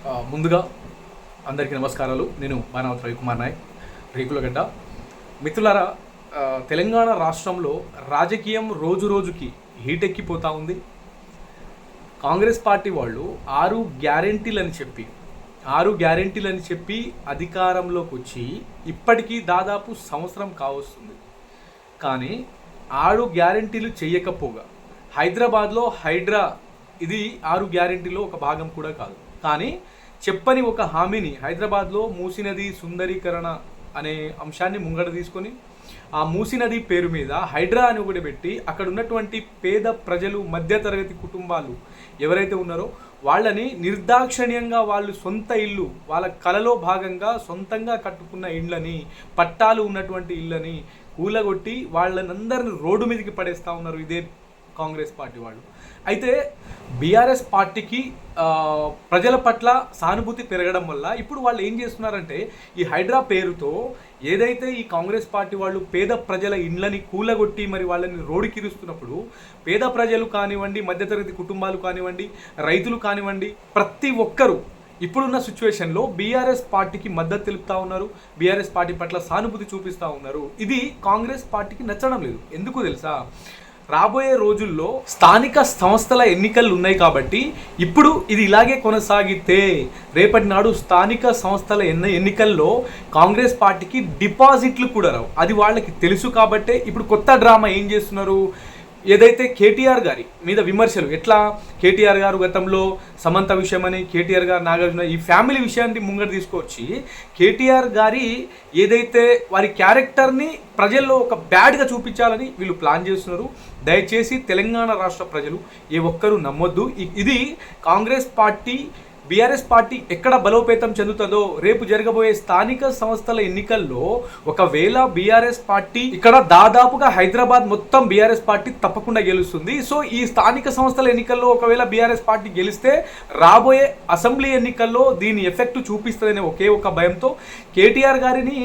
ముందుగా అందరికీ నమస్కారాలు. నేను బాణావతి రవికుమార్ నాయక్, రేకులగడ్డ. మిత్రులారా, తెలంగాణ రాష్ట్రంలో రాజకీయం రోజు రోజుకి హీటెక్కిపోతూ ఉంది. కాంగ్రెస్ పార్టీ వాళ్ళు 6 గ్యారెంటీలని చెప్పి అధికారంలోకి వచ్చి ఇప్పటికీ దాదాపు సంవత్సరం కావస్తుంది. కానీ 6 గ్యారెంటీలు చేయకపోగా హైదరాబాద్లో హైడ్రా ఇది 6 గ్యారెంటీలో ఒక భాగం కూడా కాదు. కానీ చెప్పని ఒక హామీని హైదరాబాద్లో మూసీ నది సుందరీకరణ అనే అంశాన్ని ముంగడ తీసుకొని ఆ మూసీ నది పేరు మీద హైడ్రా అని ఒకటి పెట్టి అక్కడ ఉన్నటువంటి పేద ప్రజలు, మధ్యతరగతి కుటుంబాలు ఎవరైతే ఉన్నారో వాళ్ళని నిర్దాక్షిణ్యంగా వాళ్ళు సొంత ఇల్లు, వాళ్ళ కలలో భాగంగా సొంతంగా కట్టుకున్న ఇళ్ళని, పట్టాలు ఉన్నటువంటి ఇళ్ళని కూలగొట్టి వాళ్ళనందరిని రోడ్డు మీదకి పడేస్తూ ఉన్నారు ఇదే కాంగ్రెస్ పార్టీ వాళ్ళు. అయితే బీఆర్ఎస్ పార్టీకి ప్రజల పట్ల సానుభూతి పెరగడం వల్ల ఇప్పుడు వాళ్ళు ఏం చేస్తున్నారంటే ఈ హైడ్రా పేరుతో ఏదైతే ఈ కాంగ్రెస్ పార్టీ వాళ్ళు పేద ప్రజల ఇండ్లని కూలగొట్టి మరి వాళ్ళని రోడ్డుకిరుస్తున్నప్పుడు పేద ప్రజలు కానివ్వండి, మధ్యతరగతి కుటుంబాలు కానివ్వండి, రైతులు కానివ్వండి, ప్రతి ఒక్కరూ ఇప్పుడున్న సిచ్యువేషన్లో బీఆర్ఎస్ పార్టీకి మద్దతు తెలుపుతూ ఉన్నారు, బీఆర్ఎస్ పార్టీ పట్ల సానుభూతి చూపిస్తూ ఉన్నారు. ఇది కాంగ్రెస్ పార్టీకి నచ్చడం లేదు. ఎందుకు తెలుసా? రాబోయే రోజుల్లో స్థానిక సంస్థల ఎన్నికలు ఉన్నాయి కాబట్టి ఇప్పుడు ఇది ఇలాగే కొనసాగితే రేపటి నాడు స్థానిక సంస్థల ఎన్నికల్లో కాంగ్రెస్ పార్టీకి డిపాజిట్లు కూడా రావు. అది వాళ్ళకి తెలుసు కాబట్టే ఇప్పుడు కొత్త డ్రామా ఏం చేస్తున్నారు, ఏదైతే కేటీఆర్ గారి మీద విమర్శలు, ఎట్లా కేటీఆర్ గారు గతంలో సమంత విషయమని, కేటీఆర్ గారు నాగార్జున ఈ ఫ్యామిలీ విషయాన్ని ముంగట తీసుకొచ్చి కేటీఆర్ గారి ఏదైతే వారి క్యారెక్టర్ని ప్రజల్లో ఒక బ్యాడ్గా చూపించాలని వీళ్ళు ప్లాన్ చేస్తున్నారు. దయచేసి తెలంగాణ రాష్ట్ర ప్రజలు ఏ ఒక్కరూ నమ్మొద్దు. ఇది కాంగ్రెస్ పార్టీ, బీఆర్ఎస్ పార్టీ ఎక్కడ బలోపేతం చెందుతుందో రేపు జరగబోయే స్థానిక సంస్థల ఎన్నికల్లో ఒకవేళ బీఆర్ఎస్ పార్టీ ఇక్కడ దాదాపుగా హైదరాబాద్ మొత్తం బీఆర్ఎస్ పార్టీ తప్పకుండా గెలుస్తుంది. సో ఈ స్థానిక సంస్థల ఎన్నికల్లో ఒకవేళ బీఆర్ఎస్ పార్టీ గెలిస్తే రాబోయే అసెంబ్లీ ఎన్నికల్లో దీని ఎఫెక్ట్ చూపిస్తుందనే ఒకే ఒక భయంతో కేటీఆర్ గారిని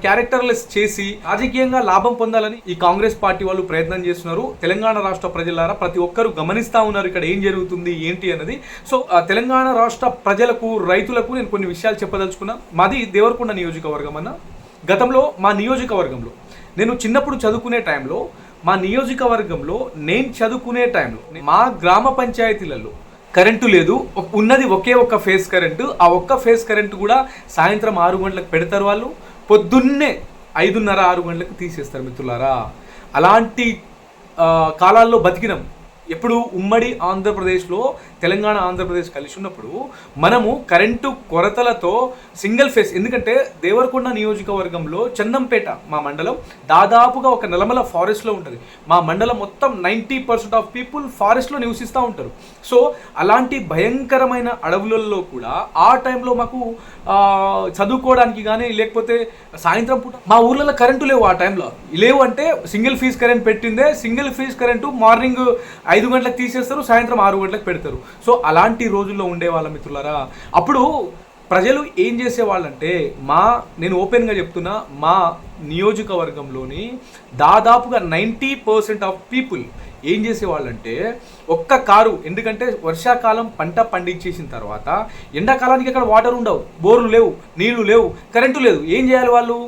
క్యారెక్టర్లెస్ చేసి రాజకీయంగా లాభం పొందాలని ఈ కాంగ్రెస్ పార్టీ వాళ్ళు ప్రయత్నం చేస్తున్నారు. తెలంగాణ రాష్ట్ర ప్రజలారా ప్రతి ఒక్కరూ గమనిస్తూ ఉన్నారు ఇక్కడ ఏం జరుగుతుంది ఏంటి అన్నది. సో తెలంగాణ రాష్ట్ర ప్రజలకు, రైతులకు నేను కొన్ని విషయాలు చెప్పదలుచుకున్నా. మాది దేవరకొండ నియోజకవర్గం అన్న. గతంలో మా నియోజకవర్గంలో నేను చిన్నప్పుడు చదువుకునే టైంలో మా గ్రామ పంచాయతీలలో కరెంటు లేదు. ఉన్నది ఒకే ఒక్క ఫేస్ కరెంటు. ఆ ఒక్క ఫేస్ కరెంటు కూడా సాయంత్రం 6 గంటలకు పెడతారు వాళ్ళు, పొద్దున్నే 5:30, 6 గంటలకు తీసేస్తారు. మిత్రులారా, అలాంటి కాలాల్లో బతికినాం. ఎప్పుడు ఉమ్మడి ఆంధ్రప్రదేశ్లో తెలంగాణ, ఆంధ్రప్రదేశ్ కలిసి ఉన్నప్పుడు మనము కరెంటు కొరతలతో సింగిల్ ఫేస్, ఎందుకంటే దేవరకొండ నియోజకవర్గంలో చందంపేట మా మండలం దాదాపుగా ఒక నల్లమల ఫారెస్ట్లో ఉంటుంది. మా మండలం మొత్తం 90% ఆఫ్ పీపుల్ ఫారెస్ట్లో నివసిస్తూ ఉంటారు. సో అలాంటి భయంకరమైన అడవులలో కూడా ఆ టైంలో మాకు చదువుకోవడానికి కానీ లేకపోతే సాయంత్రం పూట మా ఊర్లలో కరెంటు లేవు. ఆ టైంలో లేవు అంటే సింగిల్ ఫీజ్ కరెంట్ పెట్టిందే. సింగిల్ ఫీజ్ కరెంటు మార్నింగ్ 5 గంటలకు తీసేస్తారు, సాయంత్రం 6 గంటలకు పెడతారు. సో అలాంటి రోజుల్లో ఉండేవాళ్ళ మిత్రులారా. అప్పుడు ప్రజలు ఏం చేసేవాళ్ళంటే నేను ఓపెన్గా చెప్తున్నా, మా నియోజకవర్గంలోని దాదాపుగా 90% ఆఫ్ పీపుల్ ఏం చేసేవాళ్ళంటే ఒక్క కారు, ఎందుకంటే వర్షాకాలం పంట పండించేసిన తర్వాత ఎండాకాలానికి అక్కడ వాటర్ ఉండవు, బోర్లు లేవు, నీళ్లు లేవు, కరెంటు లేదు. ఏం చేయాలి వాళ్ళు?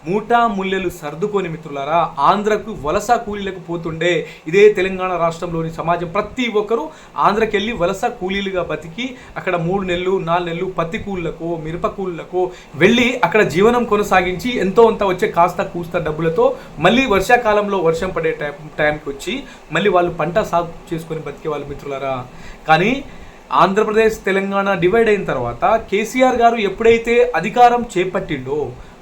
మూటా ముల్లెలు సర్దుకొని మిత్రులారా ఆంధ్రకు వలస కూలీలకు పోతుండే. ఇదే తెలంగాణ రాష్ట్రంలోని సమాజం ప్రతి ఒక్కరూ ఆంధ్రకి వెళ్ళి వలస కూలీలుగా బతికి అక్కడ 3 నెలలు 4 నెలలు పత్తి కూళ్ళకో మిరప కూళ్ళకో వెళ్ళి అక్కడ జీవనం కొనసాగించి ఎంతో అంత వచ్చే కాస్త కూస్త డబ్బులతో మళ్ళీ వర్షాకాలంలో వర్షం పడే టైంకి వచ్చి మళ్ళీ వాళ్ళు పంట సాగు చేసుకొని బతికే వాళ్ళు మిత్రులారా. కానీ ఆంధ్రప్రదేశ్, తెలంగాణ డివైడ్ అయిన తర్వాత కేసీఆర్ గారు ఎప్పుడైతే అధికారం చేపట్టిండో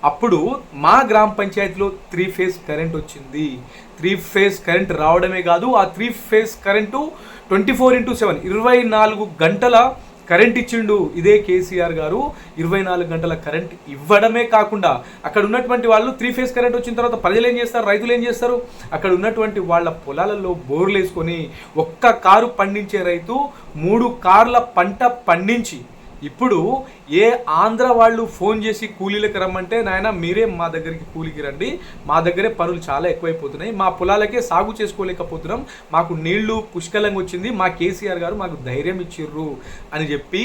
అప్పుడు మా గ్రామ పంచాయతీలో 3 ఫేజ్ కరెంట్ వచ్చింది. 3 ఫేజ్ కరెంట్ రావడమే కాదు, ఆ 3 ఫేజ్ కరెంటు 24/7 24 గంటల కరెంట్ ఇచ్చిండు ఇదే కేసీఆర్ గారు. 24 గంటల కరెంట్ ఇవ్వడమే కాకుండా అక్కడ ఉన్నటువంటి వాళ్ళు 3 ఫేజ్ కరెంట్ వచ్చిన తర్వాత ప్రజలు ఏం చేస్తారు, రైతులు ఏం చేస్తారు, అక్కడ ఉన్నటువంటి వాళ్ళ పొలాలలో బోర్లు వేసుకొని ఒక్క కారు పండించే రైతు 3 కార్ల పంట పండించి ఇప్పుడు ఏ ఆంధ్ర వాళ్ళు ఫోన్ చేసి కూలీలకు రమ్మంటే నాయన మీరే మా దగ్గరికి కూలికి రండి, మా దగ్గరే పనులు చాలా ఎక్కువైపోతున్నాయి, మా పొలాలకే సాగు చేసుకోలేకపోతున్నాం, మాకు నీళ్లు పుష్కలంగా వచ్చింది, మా కేసీఆర్ గారు మాకు ధైర్యం ఇచ్చిర్రు అని చెప్పి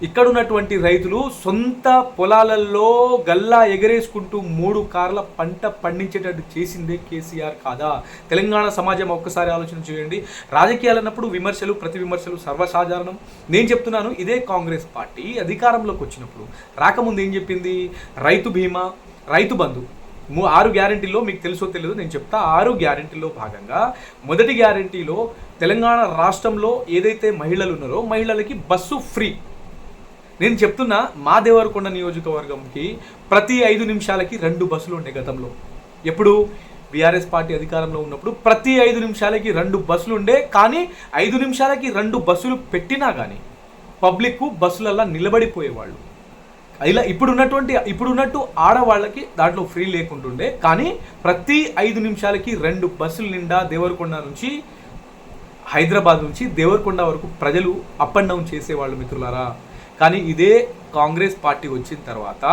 ఇక్కడ ఉన్నటువంటి రైతులు సొంత పొలాలలో గల్లా ఎగరేసుకుంటూ 3 కార్ల పంట పండించేటట్టు చేసిందే కేసీఆర్ కాదా? తెలంగాణ సమాజం ఒక్కసారి ఆలోచన చేయండి. రాజకీయాలు అన్నప్పుడు విమర్శలు, ప్రతి విమర్శలు సర్వసాధారణం. నేను చెప్తున్నాను, ఇదే కాంగ్రెస్ పార్టీ అధికారంలోకి వచ్చినప్పుడు రాకముందు ఏం చెప్పింది? రైతు బీమా, రైతు బంధు, 6 గ్యారెంటీలో మీకు తెలుసో తెలియదు నేను చెప్తా. 6 గ్యారెంటీలో భాగంగా మొదటి గ్యారెంటీలో తెలంగాణ రాష్ట్రంలో ఏదైతే మహిళలు ఉన్నారో మహిళలకి బస్సు ఫ్రీ. నేను చెప్తున్నా, మా దేవరకొండ నియోజకవర్గంకి ప్రతి 5 నిమిషాలకి 2 బస్సులు ఉండే గతంలో. ఎప్పుడు బీఆర్ఎస్ పార్టీ అధికారంలో ఉన్నప్పుడు ప్రతి 5 నిమిషాలకి 2 బస్సులు ఉండే. కానీ 5 నిమిషాలకి 2 బస్సులు పెట్టినా కానీ పబ్లిక్ బస్సులల్లా నిలబడిపోయేవాళ్ళు. ఇలా ఇప్పుడున్నట్టు ఆడవాళ్ళకి దాంట్లో ఫ్రీ లేకుంటుండే. కానీ ప్రతి 5 నిమిషాలకి 2 బస్సుల నిండా దేవరకొండ నుంచి, హైదరాబాద్ నుంచి దేవరకొండ వరకు ప్రజలు అప్ అండ్ డౌన్ చేసేవాళ్ళు మిత్రులారా. కానీ ఇదే కాంగ్రెస్ పార్టీ వచ్చిన తర్వాత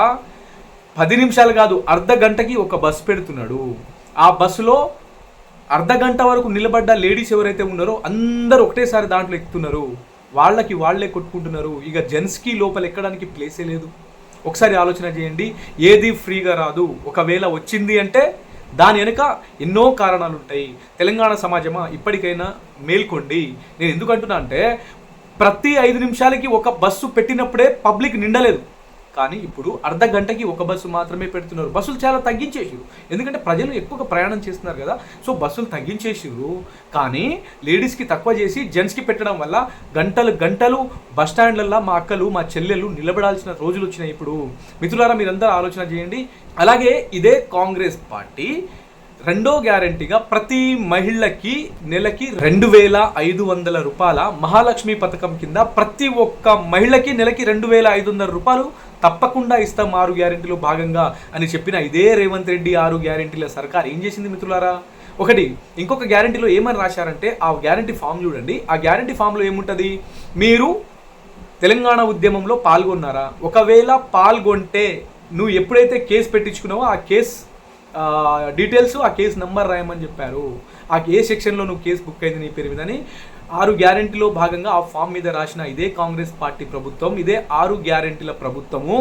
10 నిమిషాలు కాదు, అర్ధ గంటకి ఒక బస్సు పెడుతున్నాడు. ఆ బస్సులో అర్ధ గంట వరకు నిలబడ్డ లేడీస్ ఎవరైతే ఉన్నారో అందరూ ఒకటేసారి దాంట్లో ఎక్కుతున్నారు. వాళ్ళే కొట్టుకుంటున్నారు. ఇక జెంట్స్కి లోపల ఎక్కడానికి ప్లేసే లేదు. ఒకసారి ఆలోచన చేయండి. ఏది ఫ్రీగా రాదు. ఒకవేళ వచ్చింది అంటే దాని వెనుక ఎన్నో కారణాలు ఉంటాయి. తెలంగాణ సమాజమా, ఇప్పటికైనా మేల్కోండి. నేను ఎందుకంటున్నా అంటే ప్రతి 5 నిమిషాలకి ఒక బస్సు పెట్టినప్పుడే పబ్లిక్ నిండలేదు. కానీ ఇప్పుడు అర్ధ గంటకి ఒక బస్సు మాత్రమే పెడుతున్నారు. బస్సులు చాలా తగ్గించేసారు. ఎందుకంటే ప్రజలు ఎక్కువగా ప్రయాణం చేస్తున్నారు కదా, సో బస్సులు తగ్గించేసారు. కానీ లేడీస్కి తక్కువ చేసి జెంట్స్కి పెట్టడం వల్ల గంటలు బస్ స్టాండ్లల్లో మా అక్కలు, మా చెల్లెలు నిలబడాల్సిన రోజులు వచ్చినాయి. ఇప్పుడు మిత్రులారా, మీరందరూ ఆలోచన చేయండి. అలాగే ఇదే కాంగ్రెస్ పార్టీ రెండో గ్యారంటీగా ప్రతి మహిళకి నెలకి 2,500 రూపాయల మహాలక్ష్మి పథకం కింద ప్రతి ఒక్క మహిళకి నెలకి 2,500 రూపాయలు తప్పకుండా ఇస్తాం 6 గ్యారెంటీలో భాగంగా అని చెప్పిన ఇదే రేవంత్ రెడ్డి 6 గ్యారెంటీల సర్కార్ ఏం చేసింది మిత్రులారా? ఇంకొక గ్యారెంటీలో ఏమని రాశారంటే, ఆ గ్యారెంటీ ఫామ్ చూడండి. ఆ గ్యారెంటీ ఫామ్లో ఏముంటుంది? మీరు తెలంగాణ ఉద్యమంలో పాల్గొన్నారా? ఒకవేళ పాల్గొంటే నువ్వు ఎప్పుడైతే కేసు పెట్టించుకున్నావో ఆ కేసు డీటెయిల్స్, ఆ కేసు నెంబర్ రాయమని చెప్పారు. ఆ ఏ సెక్షన్లో నువ్వు కేసు బుక్ అయింది నీ పేరు మీద అని 6 గ్యారెంటీలో భాగంగా ఆ ఫామ్ మీద రాసిన ఇదే కాంగ్రెస్ పార్టీ ప్రభుత్వం, ఇదే 6 గ్యారెంటీల ప్రభుత్వము.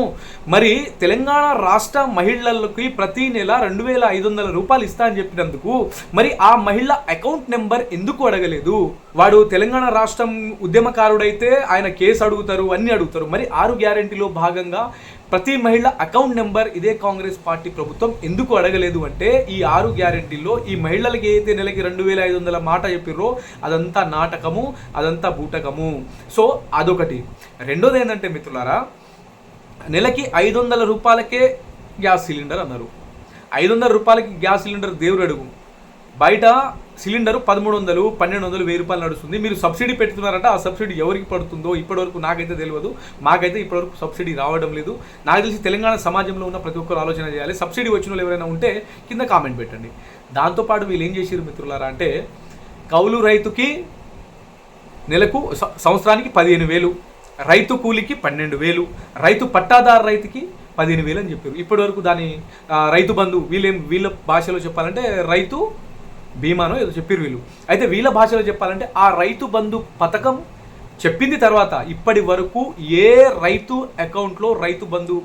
మరి తెలంగాణ రాష్ట్ర మహిళలకి ప్రతి నెల 2,500 రూపాయలు ఇస్తా అని చెప్పినందుకు మరి ఆ మహిళ అకౌంట్ నెంబర్ ఎందుకు అడగలేదు? వాడు తెలంగాణ రాష్ట్రం ఉద్యమకారుడైతే ఆయన కేసు అడుగుతారు, అన్నీ అడుగుతారు. మరి 6 గ్యారెంటీలో భాగంగా ప్రతి మహిళ అకౌంట్ నెంబర్ ఇదే కాంగ్రెస్ పార్టీ ప్రభుత్వం ఎందుకు అడగలేదు అంటే, ఈ 6 గ్యారెంటీల్లో ఈ మహిళలకి ఏదైతే నెలకి 2,500 మాట చెప్పిర్రో అదంతా నాటకము, అదంతా బూటకము. సో అదొకటి. రెండోది ఏంటంటే మిత్రులారా, నెలకి 500 రూపాయలకే గ్యాస్ సిలిండర్ అన్నారు. 500 రూపాయలకి గ్యాస్ సిలిండర్ దేవుడు అడుగు. బయట సిలిండరు 1,300, 1,200, 1,000 రూపాయలు నడుస్తుంది. మీరు సబ్సిడీ పెడుతున్నారంట. ఆ సబ్సిడీ ఎవరికి పడుతుందో ఇప్పటివరకు నాకైతే తెలియదు. మాకైతే ఇప్పటివరకు సబ్సిడీ రావడం లేదు. నాకు తెలిసి తెలంగాణ సమాజంలో ఉన్న ప్రతి ఒక్కరు ఆలోచన చేయాలి. సబ్సిడీ వచ్చిన వాళ్ళు ఎవరైనా ఉంటే కింద కామెంట్ పెట్టండి. దాంతోపాటు వీళ్ళు ఏం చేసారు మిత్రులారా అంటే, కౌలు రైతుకి నెలకు సంవత్సరానికి 15,000, రైతు కూలికి 12,000, రైతు పట్టాదారు రైతుకి 15,000 అని చెప్పారు. ఇప్పటివరకు దాని రైతు బంధు వీళ్ళ భాషలో చెప్పాలంటే రైతు బీమానో ఏదో చెప్పారు వీళ్ళు. అయితే వీళ్ళ భాషలో చెప్పాలంటే ఆ రైతు బంధు పథకం చెప్పింది తర్వాత ఇప్పటి వరకు ఏ రైతు అకౌంట్లో రైతు బంధు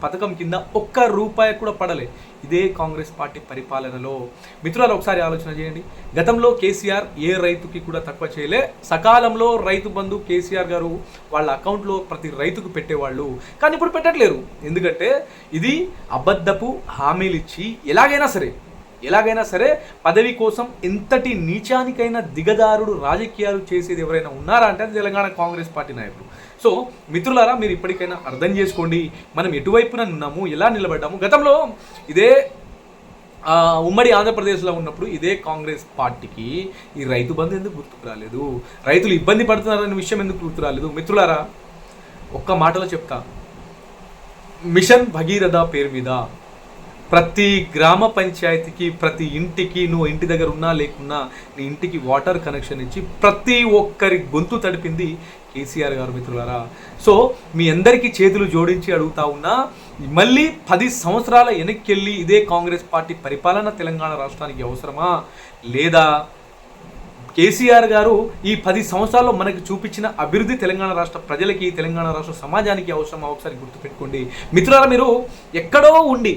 పథకం కింద ₹1 కూడా పడలే ఇదే కాంగ్రెస్ పార్టీ పరిపాలనలో. మిత్రులు ఒకసారి ఆలోచన చేయండి. గతంలో కేసీఆర్ ఏ రైతుకి కూడా తక్కువ చేయలే. సకాలంలో రైతు బంధు కేసీఆర్ గారు వాళ్ళ అకౌంట్లో ప్రతి రైతుకు పెట్టేవాళ్ళు. కానీ ఇప్పుడు పెట్టట్లేరు. ఎందుకంటే ఇది అబద్ధపు హామీలు ఇచ్చి ఎలాగైనా సరే పదవి కోసం ఎంతటి నీచానికైనా దిగదారుడు రాజకీయాలు చేసేది ఎవరైనా ఉన్నారా అంటే అది తెలంగాణ కాంగ్రెస్ పార్టీ నాయకులు. సో మిత్రులారా, మీరు ఇప్పటికైనా అర్థం చేసుకోండి, మనం ఎటువైపున ఉన్నాము, ఎలా నిలబడ్డాము. గతంలో ఇదే ఉమ్మడి ఆంధ్రప్రదేశ్లో ఉన్నప్పుడు ఇదే కాంగ్రెస్ పార్టీకి ఈ రైతు బంధు ఎందుకు గుర్తుకు రాలేదు? రైతులు ఇబ్బంది పడుతున్నారనే విషయం ఎందుకు గుర్తు రాలేదు? మిత్రులారా, ఒక్క మాటలో చెప్తా. మిషన్ భగీరథ పేరు మీద ప్రతి గ్రామ పంచాయతీకి, ప్రతి ఇంటికి, నువ్వు ఇంటి దగ్గర ఉన్నా లేకున్నా నీ ఇంటికి వాటర్ కనెక్షన్ ఇచ్చి ప్రతి ఒక్కరి గొంతు తడిపింది కేసీఆర్ గారు మిత్రులారా. సో మీ అందరికీ చేతులు జోడించి అడుగుతా ఉన్నా, మళ్ళీ 10 సంవత్సరాల వెనక్కి ఇదే కాంగ్రెస్ పార్టీ పరిపాలన తెలంగాణ రాష్ట్రానికి అవసరమా, లేదా కేసీఆర్ గారు ఈ 10 సంవత్సరాల్లో మనకి చూపించిన అభివృద్ధి తెలంగాణ రాష్ట్ర ప్రజలకి, తెలంగాణ రాష్ట్ర సమాజానికి అవసరమా ఒకసారి గుర్తుపెట్టుకోండి మిత్రులారా. మీరు ఎక్కడో ఉండి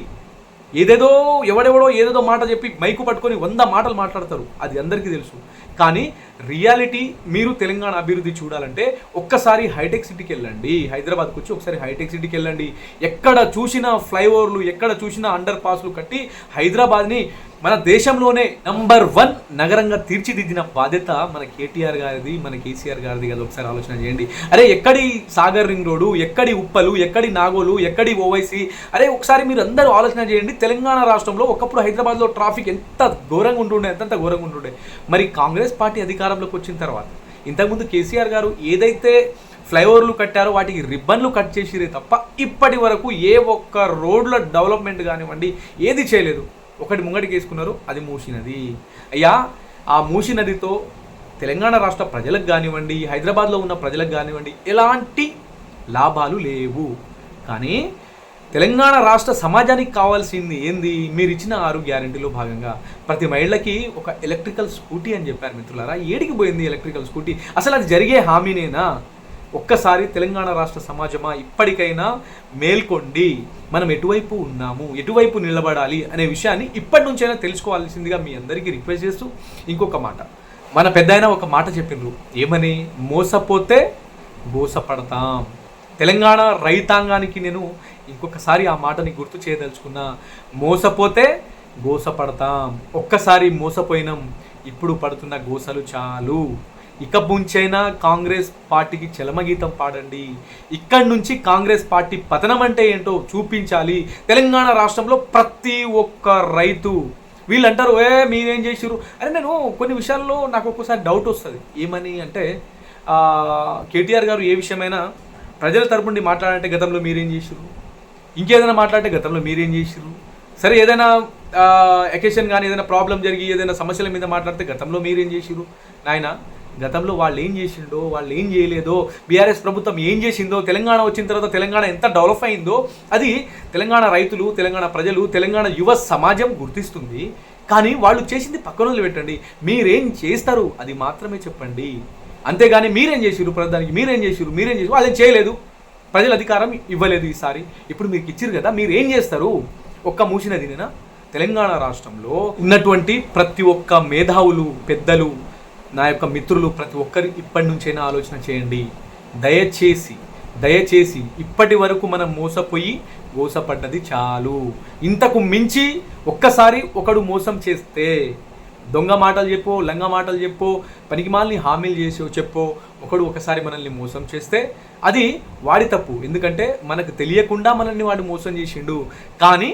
ఎవడెవడో ఏదేదో మాట చెప్పి మైకు పట్టుకొని 100 మాటలు మాట్లాడతారు, అది అందరికీ తెలుసు. కానీ రియాలిటీ మీరు తెలంగాణ అభివృద్ధి చూడాలంటే ఒక్కసారి హైటెక్ సిటీకి వెళ్ళండి, హైదరాబాద్కి వచ్చి ఒకసారి హైటెక్ సిటీకి వెళ్ళండి. ఎక్కడ చూసినా ఫ్లైఓవర్లు, ఎక్కడ చూసినా అండర్ పాస్లు కట్టి హైదరాబాద్ని మన దేశంలోనే నంబర్ 1 నగరంగా తీర్చిదిద్దిన బాధ్యత మన కేటీఆర్ గారిది, మన కేసీఆర్ గారిది కదా. ఒకసారి ఆలోచన చేయండి. అరే ఎక్కడి సాగర్ రింగ్ రోడ్డు, ఎక్కడి ఉప్పలు, ఎక్కడి నాగోలు, ఎక్కడి ఓవైసీ, అరే ఒకసారి మీరు అందరూ ఆలోచన చేయండి. తెలంగాణ రాష్ట్రంలో ఒకప్పుడు హైదరాబాద్లో ట్రాఫిక్ ఎంత ఘోరంగా ఉంటుండే, ఎంత ఘోరంగా ఉంటుండే. మరి కాంగ్రెస్ పార్టీ అధికారంలోకి వచ్చిన తర్వాత ఇంతకుముందు కేసీఆర్ గారు ఏదైతే ఫ్లైఓవర్లు కట్టారో వాటికి రిబ్బన్లు కట్ చేసిరే తప్ప ఇప్పటి వరకు ఏ ఒక్క రోడ్ల డెవలప్మెంట్ కానివ్వండి ఏది చేయలేదు. ఒకటి ముంగడికి వేసుకున్నారు, అది మూసీ నది. అయ్యా ఆ మూసీ నదితో తెలంగాణ రాష్ట్ర ప్రజలకు కానివ్వండి, హైదరాబాద్లో ఉన్న ప్రజలకు కానివ్వండి ఎలాంటి లాభాలు లేవు. కానీ తెలంగాణ రాష్ట్ర సమాజానికి కావాల్సింది ఏంది? మీరు ఇచ్చిన 6 గ్యారెంటీలో భాగంగా ప్రతి మహిళకి ఒక ఎలక్ట్రికల్ స్కూటీ అని చెప్పారు మిత్రులారా. ఏడికి పోయింది ఎలక్ట్రికల్ స్కూటీ? అసలు అది జరిగే హామీనేనా? ఒక్కసారి తెలంగాణ రాష్ట్ర సమాజమా ఇప్పటికైనా మేల్కొండి. మనం ఎటువైపు ఉన్నాము, ఎటువైపు నిలబడాలి అనే విషయాన్ని ఇప్పటి నుంచైనా తెలుసుకోవాల్సిందిగా మీ అందరికీ రిక్వెస్ట్ చేస్తూ ఇంకొక మాట, మన పెద్దాయన ఒక మాట చెప్పిండ్రు, ఏమని? మోసపోతే మోసపడతాం. తెలంగాణ రైతాంగానికి నేను ఇంకొకసారి ఆ మాటని గుర్తు చేయదలుచుకున్నా. మోసపోతే గోసపడతాం. ఒక్కసారి మోసపోయినాం, ఇప్పుడు పడుతున్న గోసలు చాలు. ఇక ముంచైనా కాంగ్రెస్ పార్టీకి చలమగీతం పాడండి. ఇక్కడి నుంచి కాంగ్రెస్ పార్టీ పతనం అంటే ఏంటో చూపించాలి. తెలంగాణ రాష్ట్రంలో ప్రతి ఒక్క రైతు వీళ్ళు అంటారు, మీరేం చేసిరు అరే. నేను కొన్ని విషయాల్లో నాకు ఒక్కోసారి డౌట్ వస్తుంది. ఏమని అంటే కేటీఆర్ గారు ఏ విషయమైనా ప్రజల తరపు నుండి మాట్లాడాలంటే గతంలో మీరేం చేసిరు, ఇంకేదైనా మాట్లాడితే గతంలో మీరేం చేసిరు, సరే ఏదైనా ఎకేషన్ కానీ ఏదైనా ప్రాబ్లం జరిగి ఏదైనా సమస్యల మీద మాట్లాడితే గతంలో మీరేం చేసిరు. నాయన గతంలో వాళ్ళు ఏం చేసిండో, వాళ్ళు ఏం చేయలేదో, బీఆర్ఎస్ ప్రభుత్వం ఏం చేసిందో, తెలంగాణ వచ్చిన తర్వాత తెలంగాణ ఎంత డెవలప్ అయిందో అది తెలంగాణ రైతులు, తెలంగాణ ప్రజలు, తెలంగాణ యువ సమాజం గుర్తిస్తుంది. కానీ వాళ్ళు చేసింది పక్కన పెట్టండి, మీరేం చేస్తారు అది మాత్రమే చెప్పండి. అంతేగాని మీరేం చేసిరు, ప్రధానికి మీరేం చేసిరు వాళ్ళేం చేయలేదు, ప్రజలు అధికారం ఇవ్వలేదు ఈసారి, ఇప్పుడు మీకు ఇచ్చిరు కదా, మీరు ఏం చేస్తారు? ఒక్క మూసిన దినేనా? తెలంగాణ రాష్ట్రంలో ఉన్నటువంటి ప్రతి ఒక్క మేధావులు, పెద్దలు, నా యొక్క మిత్రులు ప్రతి ఒక్కరు ఇప్పటి నుంచైనా ఆలోచన చేయండి. దయచేసి ఇప్పటి వరకు మనం మోసపోయి మోసపడ్డది చాలు. ఇంతకు మించి ఒక్కసారి ఒకడు మోసం చేస్తే, దొంగ మాటలు చెప్పో, లంగ మాటలు చెప్పో, పనికిమాలని హామీలు చేసో చెప్పో ఒకడు ఒకసారి మనల్ని మోసం చేస్తే అది వాడి తప్పు. ఎందుకంటే మనకు తెలియకుండా మనల్ని వాడు మోసం చేసిండు. కానీ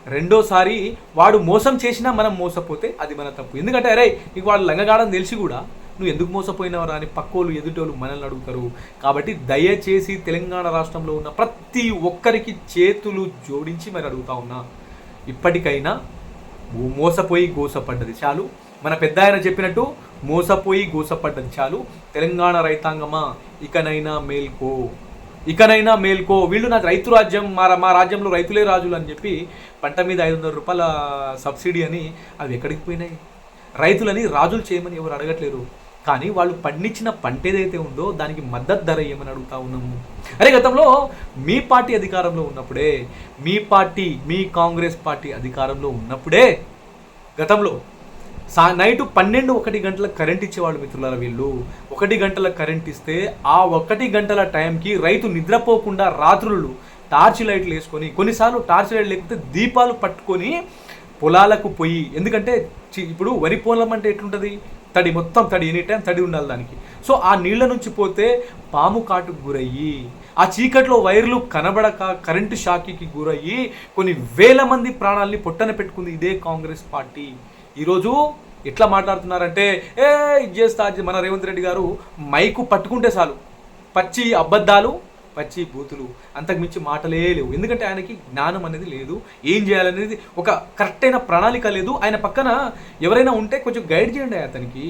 రెండోసారి వాడు మోసం చేసినా మనం మోసపోతే అది మన తప్పు. ఎందుకంటే అరే నీకు వాడు లంగగాడని తెలిసి కూడా నువ్వు ఎందుకు మోసపోయినావురా అని పక్కోళ్ళు ఎదుటోళ్ళు మనల్ని అడుగుతారు. కాబట్టి దయచేసి తెలంగాణ రాష్ట్రంలో ఉన్న ప్రతి ఒక్కరికి చేతులు జోడించి మరి అడుగుతా ఉన్నా, ఇప్పటికైనా మోసపోయి గోసపడ్డది చాలు. మన పెద్ద ఆయన చెప్పినట్టు మోసపోయి గోసపడ్డది చాలు. తెలంగాణ రైతాంగమా ఇకనైనా మేల్కో. వీళ్ళు నాకు రైతు రాజ్యం, మా రాజ్యంలో రైతులే రాజులు అని చెప్పి పంట మీద 500 రూపాయల సబ్సిడీ అని అవి ఎక్కడికి పోయినాయి? రైతులని రాజులు చేయమని ఎవరు అడగట్లేరు. కానీ వాళ్ళు పండించిన పంట ఏదైతే ఉందో దానికి మద్దతు ధర ఏమని అడుగుతా ఉన్నాము. అరే గతంలో మీ పార్టీ అధికారంలో ఉన్నప్పుడే, మీ కాంగ్రెస్ పార్టీ అధికారంలో ఉన్నప్పుడే గతంలో నైటు 12-1 గంటల కరెంట్ ఇచ్చేవాళ్ళు మిత్రులారా. వీళ్ళు 1 గంటల కరెంట్ ఇస్తే ఆ 1 గంటల టైంకి రైతు నిద్రపోకుండా రాత్రులు టార్చ్ లైట్లు వేసుకొని, కొన్నిసార్లు టార్చ్ లైట్ లేకపోతే దీపాలు పట్టుకొని పొలాలకు పోయి, ఎందుకంటే ఇప్పుడు వరి పొలం అంటే ఎట్లుంటుంది, మొత్తం తడి, ఎనీ టైం తడి ఉండాలి దానికి. సో ఆ నీళ్ల నుంచి పోతే పాము కాటుకు గురయ్యి, ఆ చీకట్లో వైర్లు కనబడక కరెంటు షాకీకి గురయ్యి కొన్ని వేల మంది ప్రాణాలని పొట్టన పెట్టుకుంది ఇదే కాంగ్రెస్ పార్టీ. ఈరోజు ఎట్లా మాట్లాడుతున్నారంటే ఇది చేస్తా, మన రేవంత్ రెడ్డి గారు మైకు పట్టుకుంటే చాలు పచ్చి అబద్ధాలు, పచ్చి బూతులు, అంతకుమించి మాటలే లేవు. ఎందుకంటే ఆయనకి జ్ఞానం అనేది లేదు, ఏం చేయాలనేది ఒక కరెక్ట్ అయిన ప్రణాళిక లేదు. ఆయన పక్కన ఎవరైనా ఉంటే కొంచెం గైడ్ చేయండి అతనికి.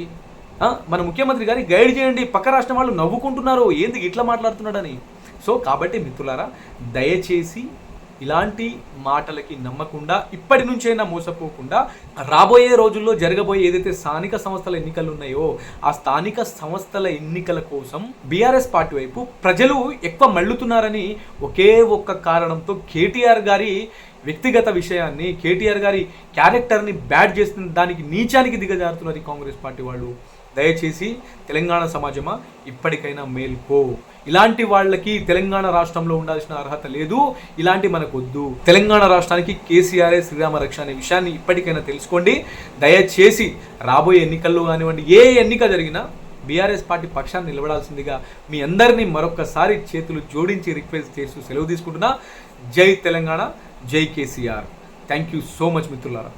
మన ముఖ్యమంత్రి గారి గైడ్ చేయండి. పక్క రాష్ట్రం వాళ్ళు నవ్వుకుంటున్నారు, ఏంది ఇట్లా మాట్లాడుతున్నాడని. సో కాబట్టి మిత్రులారా, దయచేసి ఇలాంటి మాటలకి నమ్మకుండా ఇప్పటి నుంచైనా మోసపోకుండా రాబోయే రోజుల్లో జరగబోయే ఏదైతే స్థానిక సంస్థల ఎన్నికలు ఉన్నాయో ఆ స్థానిక సంస్థల ఎన్నికల కోసం బీఆర్ఎస్ పార్టీ వైపు ప్రజలు ఎక్కువ మళ్ళుతున్నారని ఒకే ఒక్క కారణంతో కేటీఆర్ గారి వ్యక్తిగత విషయాన్ని, కేటీఆర్ గారి క్యారెక్టర్ని బ్యాడ్ చేస్తున్న దానికి నీచానికి దిగజారుతున్నారు కాంగ్రెస్ పార్టీ వాళ్ళు. దయచేసి తెలంగాణ సమాజమా, ఇప్పటికైనా మేల్కో. ఇలాంటి వాళ్ళకి తెలంగాణ రాష్ట్రంలో ఉండాల్సిన అర్హత లేదు, ఇలాంటి మనకు వద్దు. తెలంగాణ రాష్ట్రానికి కేసీఆర్ శ్రీరామ రక్ష అనే విషయాన్ని ఇప్పటికైనా తెలుసుకోండి. దయచేసి రాబోయే ఎన్నికల్లో కానివ్వండి, ఏ ఎన్నిక జరిగినా బీఆర్ఎస్ పార్టీ పక్షాన్ని నిలబడాల్సిందిగా మీ అందరినీ మరొకసారి చేతులు జోడించి రిక్వెస్ట్ చేస్తూ సెలవు తీసుకుంటున్నా. జై తెలంగాణ, జై KCR. Thank you so much మిత్రులారా.